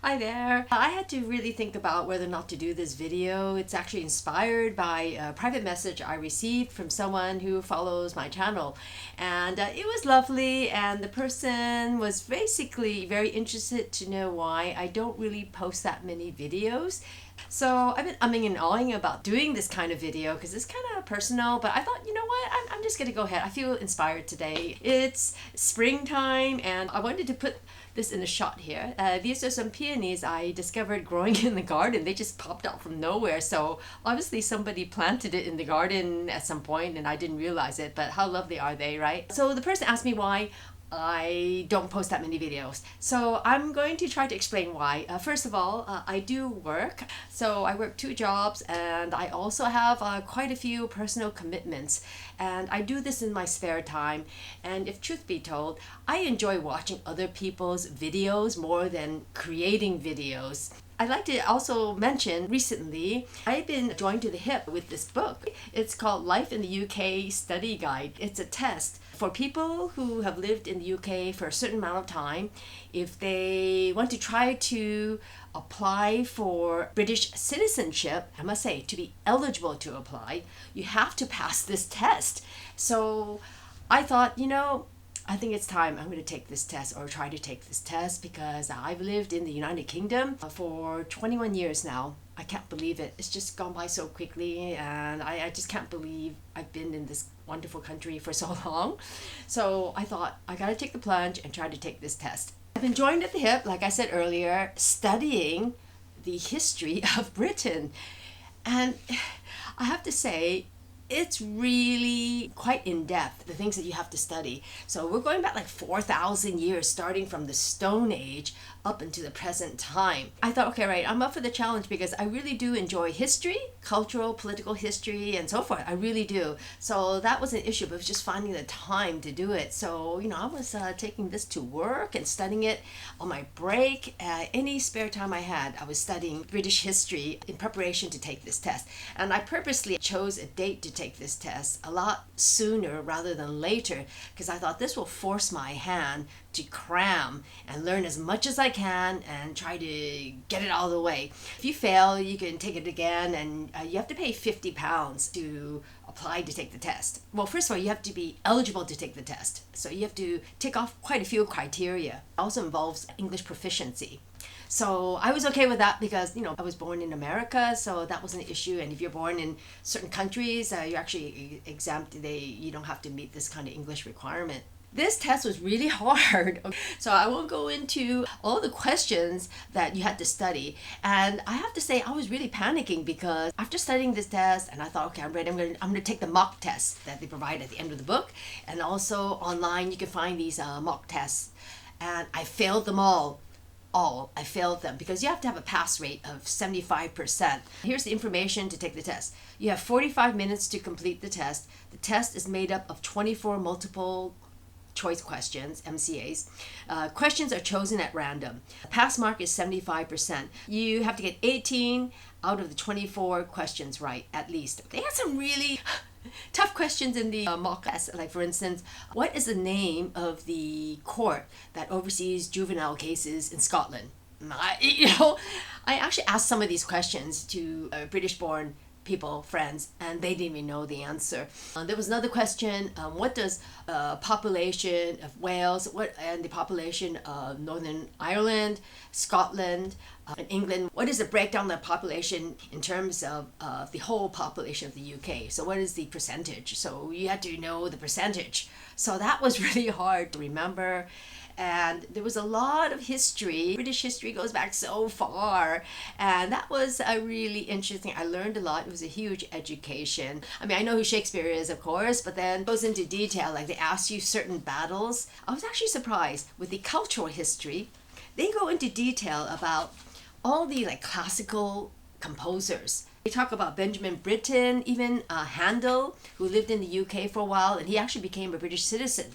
Hi there. I had to really think about whether or not to do this video. It's actually inspired by a private message I received from someone who follows my channel. And it was lovely, and the person was basically very interested to know why I don't really post that many videos. So I've been umming and ahhing about doing this kind of video because it's kind of personal, but I thought, you know what, I'm just gonna go ahead. I feel inspired today. It's springtime and I wanted to put this in a shot here. These are some peonies I discovered growing in the garden. They just popped out from nowhere. So obviously somebody planted it in the garden at some point and I didn't realize it, but how lovely are they, right? So the person asked me why I don't post that many videos. So I'm going to try to explain why. First of all, I do work. So I work 2 jobs and I also have quite a few personal commitments. And I do this in my spare time. And if truth be told, I enjoy watching other people's videos more than creating videos. I'd like to also mention recently, I've been joined to the hip with this book. It's called Life in the UK Study Guide. It's a test for people who have lived in the UK for a certain amount of time. If they want to try to apply for British citizenship, I must say, to be eligible to apply, you have to pass this test. So I thought, I think it's time I'm going to take this test or try to take this test because I've lived in the United Kingdom for 21 years now. I can't believe it. It's just gone by so quickly and I just can't believe I've been in this wonderful country for so long. So I thought I got to take the plunge and try to take this test. I've been joined at the hip, like I said earlier, studying the history of Britain. And I have to say, it's really quite in-depth, the things that you have to study. So we're going back like 4,000 years, starting from the Stone Age up into the present time. I thought, okay, right, I'm up for the challenge because I really do enjoy history, cultural, political history, and so forth. I really do. So that was an issue, but it was just finding the time to do it. So, I was taking this to work and studying it on my break. Any spare time I had, I was studying British history in preparation to take this test. And I purposely chose a date to take this test a lot sooner rather than later because I thought this will force my hand to cram and learn as much as I can and try to get it all the way. If you fail, you can take it again and you have to pay £50 to apply to take the test. Well, first of all, you have to be eligible to take the test. So you have to tick off quite a few criteria. It also involves English proficiency. So I was okay with that because, I was born in America, so that wasn't an issue. And if you're born in certain countries, you're actually exempt. You don't have to meet this kind of English requirement. This test was really hard, so I won't go into all the questions that you had to study. And I have to say, I was really panicking because after studying this test, and I thought, okay, I'm ready. I'm going to take the mock tests that they provide at the end of the book. And also online, you can find these mock tests. And I failed them all. I failed them because you have to have a pass rate of 75%. Here's the information to take the test. You have 45 minutes to complete the test. The test is made up of 24 multiple choice questions, MCAs. Questions are chosen at random. The pass mark is 75%. You have to get 18 out of the 24 questions right, at least. They had some really tough questions in the mock test. Like, for instance, what is the name of the court that oversees juvenile cases in Scotland? I actually asked some of these questions to British-born people, friends, and they didn't even know the answer. There was another question, what does population of Wales and the population of Northern Ireland, Scotland, and England, what is the breakdown of the population in terms of the whole population of the UK? So what is the percentage? So you had to know the percentage. So that was really hard to remember. And there was a lot of history. British history goes back so far. And that was really interesting. I learned a lot. It was a huge education. I know who Shakespeare is, of course, but then it goes into detail. Like, they ask you certain battles. I was actually surprised with the cultural history. They go into detail about all the classical composers. They talk about Benjamin Britten, even Handel, who lived in the UK for a while, and he actually became a British citizen.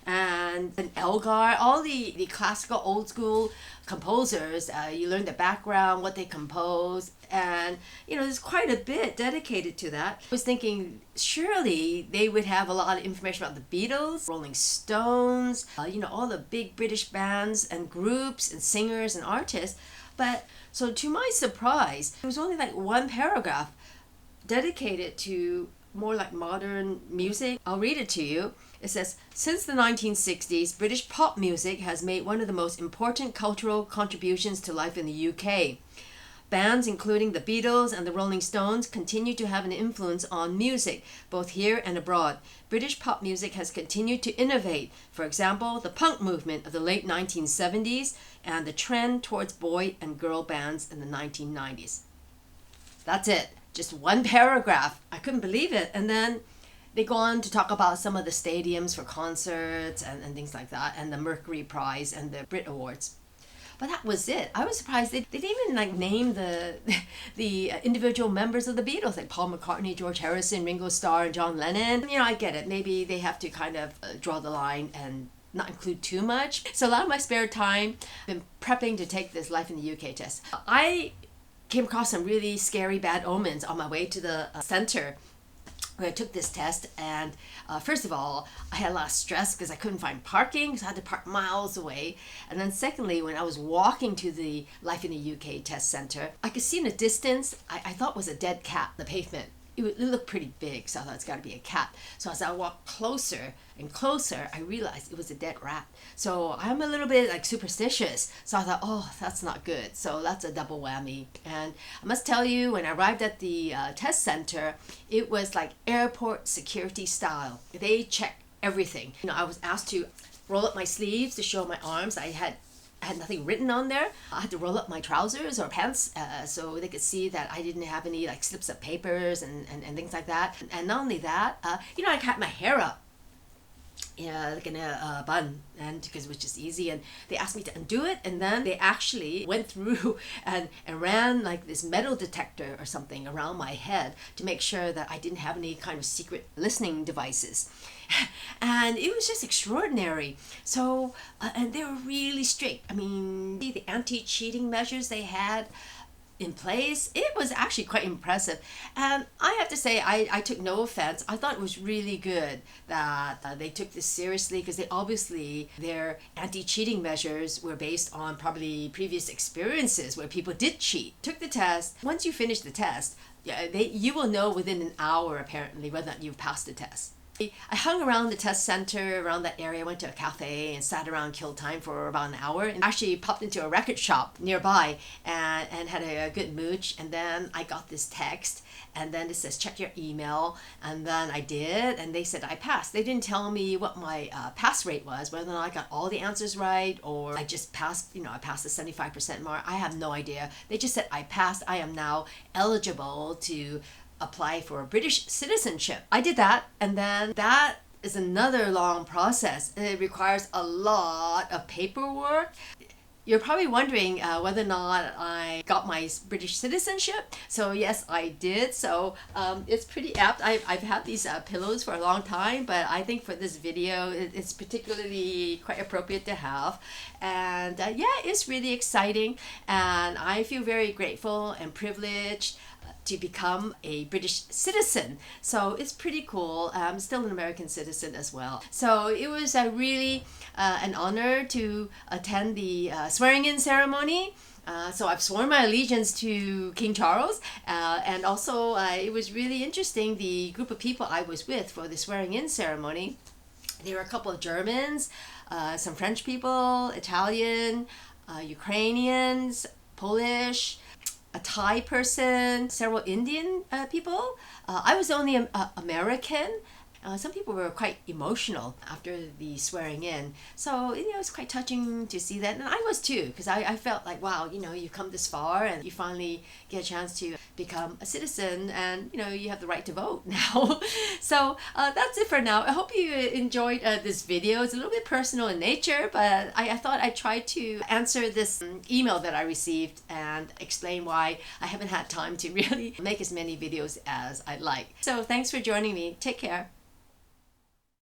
and Elgar, all the classical old school composers. You learn the background, what they compose, and there's quite a bit dedicated to that. I was thinking surely they would have a lot of information about the Beatles, Rolling Stones, all the big British bands and groups and singers and artists. But so to my surprise, there was only like one paragraph dedicated to more like modern music. I'll read it to you. It says, since the 1960s, British pop music has made one of the most important cultural contributions to life in the UK. Bands including the Beatles and the Rolling Stones continue to have an influence on music, both here and abroad. British pop music has continued to innovate. For example, the punk movement of the late 1970s and the trend towards boy and girl bands in the 1990s. That's it. Just one paragraph. I couldn't believe it. And then they go on to talk about some of the stadiums for concerts and things like that, and the Mercury Prize and the Brit Awards. But that was it. I was surprised they didn't even name the individual members of the Beatles, like Paul McCartney, George Harrison, Ringo Starr, and John Lennon. I get it. Maybe they have to kind of draw the line and not include too much. So a lot of my spare time, I've been prepping to take this Life in the UK test. I came across some really scary bad omens on my way to the center where I took this test, and first of all, I had a lot of stress because I couldn't find parking, so I had to park miles away. And then secondly, when I was walking to the Life in the UK test center, I could see in the distance, I thought was a dead cat on the pavement. It looked pretty big, so I thought it's got to be a cat. So as I walked closer and closer, I realized it was a dead rat. So I'm a little bit superstitious. So I thought, oh, that's not good. So that's a double whammy. And I must tell you, when I arrived at the test center, it was like airport security style. They check everything. I was asked to roll up my sleeves to show my arms. I had nothing written on there. I had to roll up my trousers or pants so they could see that I didn't have any slips of papers and things like that. And not only that, I had my hair up, like in a bun, and because it was just easy. And they asked me to undo it, and then they actually went through and ran this metal detector or something around my head to make sure that I didn't have any kind of secret listening devices. And it was just extraordinary. So, and they were really strict. I mean, the anti-cheating measures they had in place, it was actually quite impressive. And I have to say, I took no offense. I thought it was really good that they took this seriously, because their anti-cheating measures were based on probably previous experiences where people did cheat. Took the test. Once you finish the test, you will know within an hour apparently whether or not you've passed the test. I hung around the test center, around that area, went to a cafe and sat around, killed time for about an hour, and actually popped into a record shop nearby and had a good mooch. And then I got this text, and then it says, check your email. And then I did, and they said I passed. They didn't tell me what my pass rate was, whether or not I got all the answers right or I just passed, I passed the 75% mark. I have no idea. They just said I passed. I am now eligible to apply for British citizenship. I did that, and then that is another long process. It requires a lot of paperwork. You're probably wondering whether or not I got my British citizenship. So yes, I did. So it's pretty apt. I've had these pillows for a long time, but I think for this video, it's particularly quite appropriate to have. And it's really exciting. And I feel very grateful and privileged to become a British citizen. So it's pretty cool. I'm still an American citizen as well. So it was really an honor to attend the swearing-in ceremony. So I've sworn my allegiance to King Charles, and also it was really interesting, the group of people I was with for the swearing-in ceremony. There were a couple of Germans, some French people, Italian, Ukrainians, Polish, a Thai person, several Indian people. I was the only American. Some people were quite emotional after the swearing in. So, it was quite touching to see that. And I was too, because I felt like, wow, you've come this far and you finally get a chance to become a citizen, and, you have the right to vote now. So that's it for now. I hope you enjoyed this video. It's a little bit personal in nature, but I thought I'd try to answer this email that I received and explain why I haven't had time to really make as many videos as I'd like. So thanks for joining me. Take care.